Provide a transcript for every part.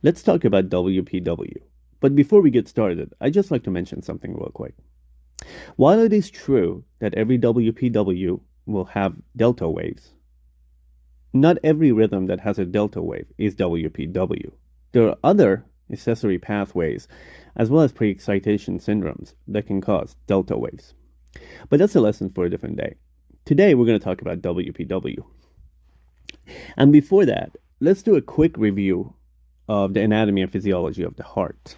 Let's talk about WPW. But before we get started, I'd just like to mention something real quick. While it is true that every WPW will have delta waves, not every rhythm that has a delta wave is WPW. There are other accessory pathways, as well as pre-excitation syndromes, that can cause delta waves. But that's a lesson for a different day. Today, we're going to talk about WPW. And before that, let's do a quick review of the anatomy and physiology of the heart.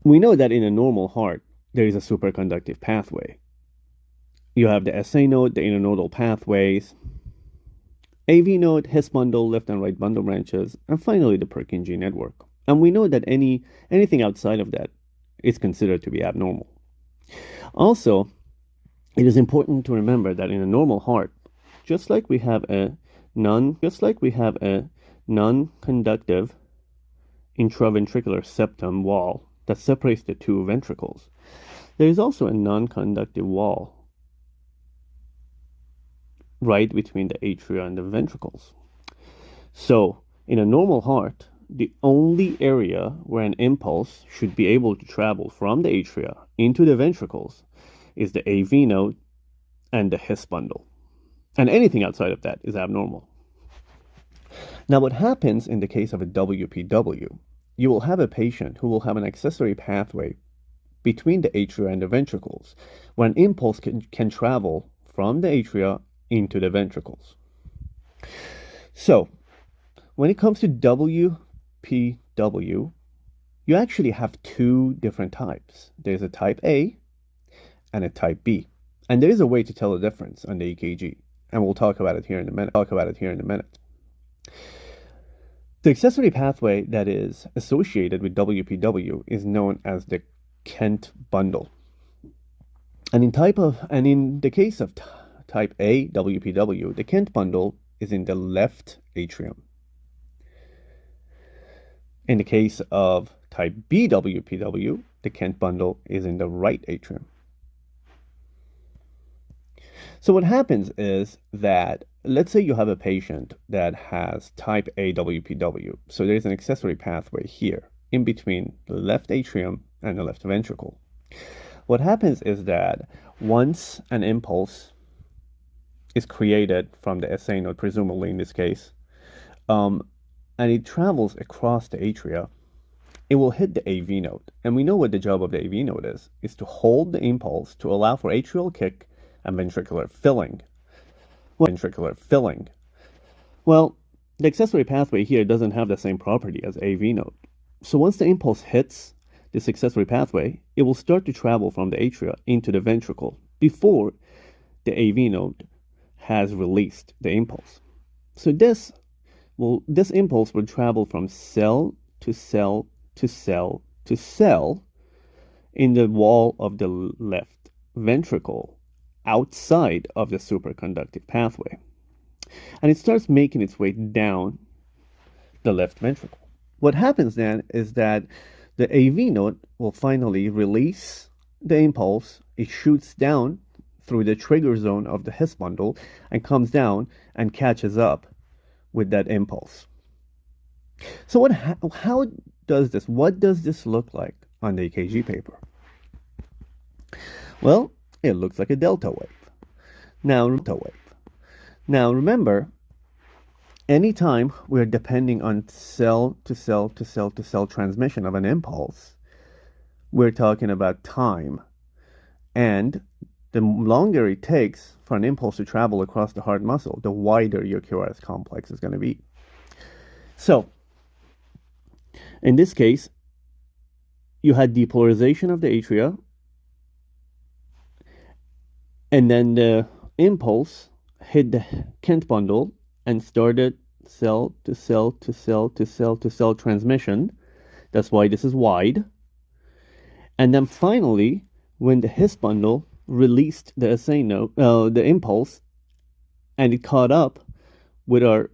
We know that in a normal heart, there is a superconductive pathway. You have the SA node, the internodal pathways, AV node, His bundle, left and right bundle branches, and finally the Purkinje network. And we know that anything outside of that is considered to be abnormal. Also, it is important to remember that in a normal heart, just like we have a non-conductive intraventricular septum wall that separates the two ventricles, there is also a non-conductive wall right between the atria and the ventricles. So, in a normal heart, the only area where an impulse should be able to travel from the atria into the ventricles is the AV node and the His bundle. And anything outside of that is abnormal. Now, what happens in the case of a WPW, you will have a patient who will have an accessory pathway between the atria and the ventricles, where an impulse can travel from the atria into the ventricles. So, when it comes to WPW, you actually have two different types. There's a type A and a type B. And there is a way to tell the difference on the EKG. And we'll talk about it here in a minute. The accessory pathway that is associated with WPW is known as the Kent bundle. And in the case of type A WPW, the Kent bundle is in the left atrium. In the case of type B WPW, the Kent bundle is in the right atrium. So what happens is that, let's say you have a patient that has type A WPW. So there's an accessory pathway here in between the left atrium and the left ventricle. What happens is that once an impulse is created from the SA node, presumably in this case, and it travels across the atria, it will hit the AV node. And we know what the job of the AV node is to hold the impulse to allow for atrial kick and ventricular filling. Well, the accessory pathway here doesn't have the same property as AV node. So once the impulse hits this accessory pathway, it will start to travel from the atria into the ventricle before the AV node has released the impulse. So this impulse will travel from cell to cell to cell to cell in the wall of the left ventricle outside of the superconductive pathway. And it starts making its way down the left ventricle. What happens then is that the AV node will finally release the impulse. It shoots down through the trigger zone of the His bundle and comes down and catches up with that impulse. So what does this look like on the EKG paper? Well, it looks like a delta wave. Now remember, anytime we're depending on cell to cell to cell to cell transmission of an impulse, we're talking about time. And the longer it takes for an impulse to travel across the heart muscle, the wider your QRS complex is going to be. So, in this case, you had depolarization of the atria, and then the impulse hit the Kent bundle and started cell to cell to cell to cell to cell transmission. That's why this is wide. And then finally, when the His bundle released the SA node, the impulse, and it caught up with our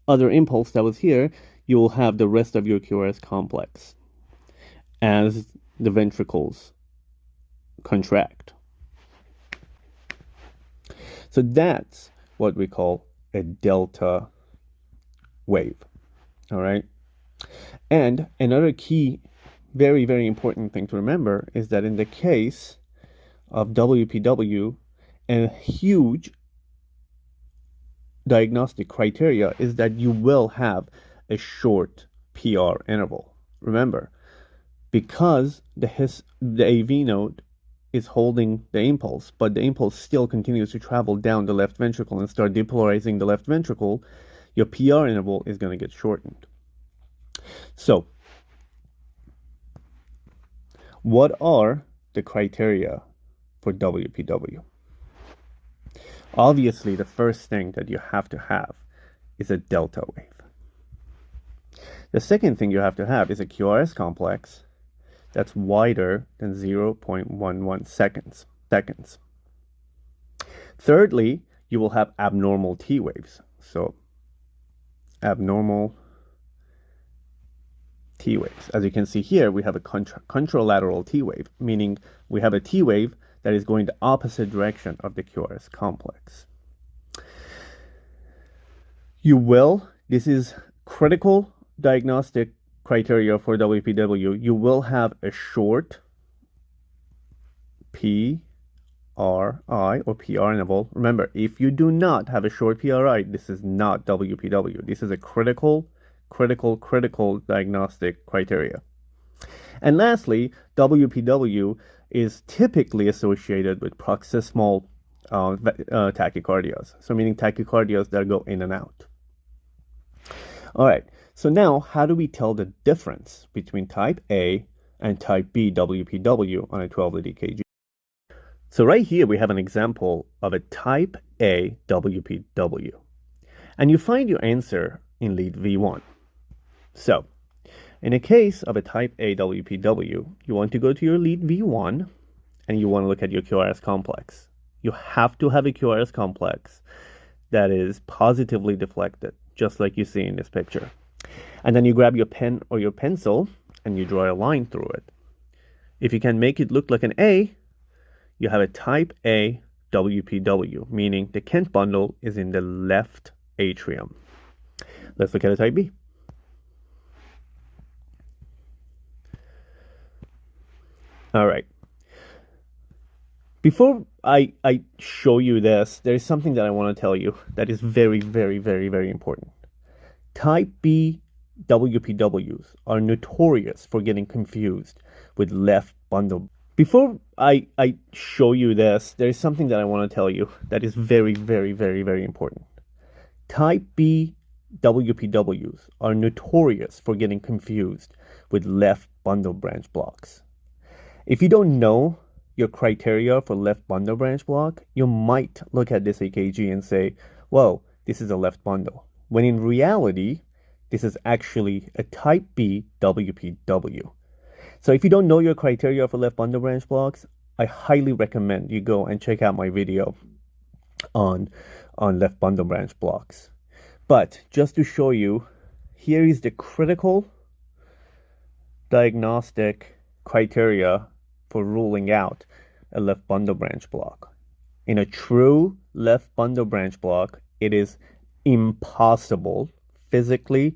other impulse that was here, you will have the rest of your QRS complex as the ventricles contract. So that's what we call a delta wave. All right. And another key, very, very important thing to remember is that in the case of WPW, a huge diagnostic criteria is that you will have a short PR interval. Remember, because the AV node is holding the impulse, but the impulse still continues to travel down the left ventricle and start depolarizing the left ventricle, your PR interval is going to get shortened. So, what are the criteria for WPW? Obviously, the first thing that you have to have is a delta wave. The second thing you have to have is a QRS complex that's wider than 0.11 seconds. Thirdly, you will have abnormal T waves. So, abnormal T waves. As you can see here, we have a contralateral T wave, meaning we have a T wave that is going the opposite direction of the QRS complex. This is critical diagnostic criteria for WPW. You will have a short PRI or PR interval. Remember, if you do not have a short PRI, this is not WPW. This is a critical diagnostic criteria. And lastly, WPW is typically associated with paroxysmal tachycardias. So meaning tachycardias that go in and out. All right, so now how do we tell the difference between type A and type B WPW on a 12-lead EKG? So right here we have an example of a type A WPW. And you find your answer in lead V1. So, in a case of a type A WPW, you want to go to your lead V1 and you want to look at your QRS complex. You have to have a QRS complex that is positively deflected, just like you see in this picture. And then you grab your pen or your pencil and you draw a line through it. If you can make it look like an A, you have a type A WPW, meaning the Kent bundle is in the left atrium. Let's look at a type B. All right. Before I show you this, there is something that I want to tell you that is very, very, very, very important. Type B WPWs are notorious for getting confused with left bundle. Before I show you this, there is something that I want to tell you that is very, very, very, very important. Type B WPWs are notorious for getting confused with left bundle branch blocks. If you don't know your criteria for left bundle branch block, you might look at this EKG and say, whoa, this is a left bundle. When in reality, this is actually a type B WPW. So if you don't know your criteria for left bundle branch blocks, I highly recommend you go and check out my video on left bundle branch blocks. But just to show you, here is the critical diagnostic criteria for ruling out a left bundle branch block. In a true left bundle branch block, it is impossible, physically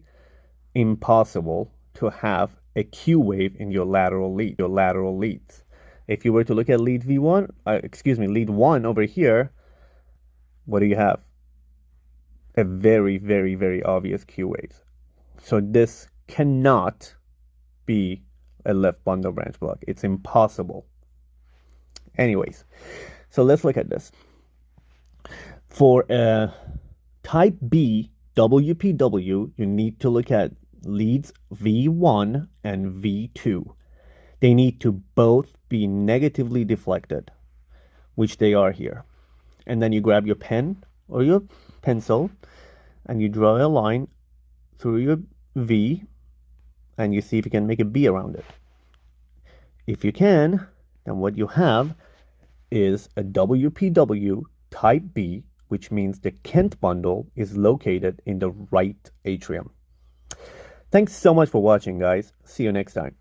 impossible, to have a Q wave in your lateral leads. If you were to look at lead V1, lead 1 over here, what do you have? A very, very, very obvious Q wave. So this cannot be a left bundle branch block. It's impossible. Anyways, so let's look at this. For a type B WPW, you need to look at leads V1 and V2. They need to both be negatively deflected, which they are here. And then you grab your pen or your pencil and you draw a line through your V and you see if you can make a B around it. If you can, then what you have is a WPW type B, which means the Kent bundle is located in the right atrium. Thanks so much for watching, guys. See you next time.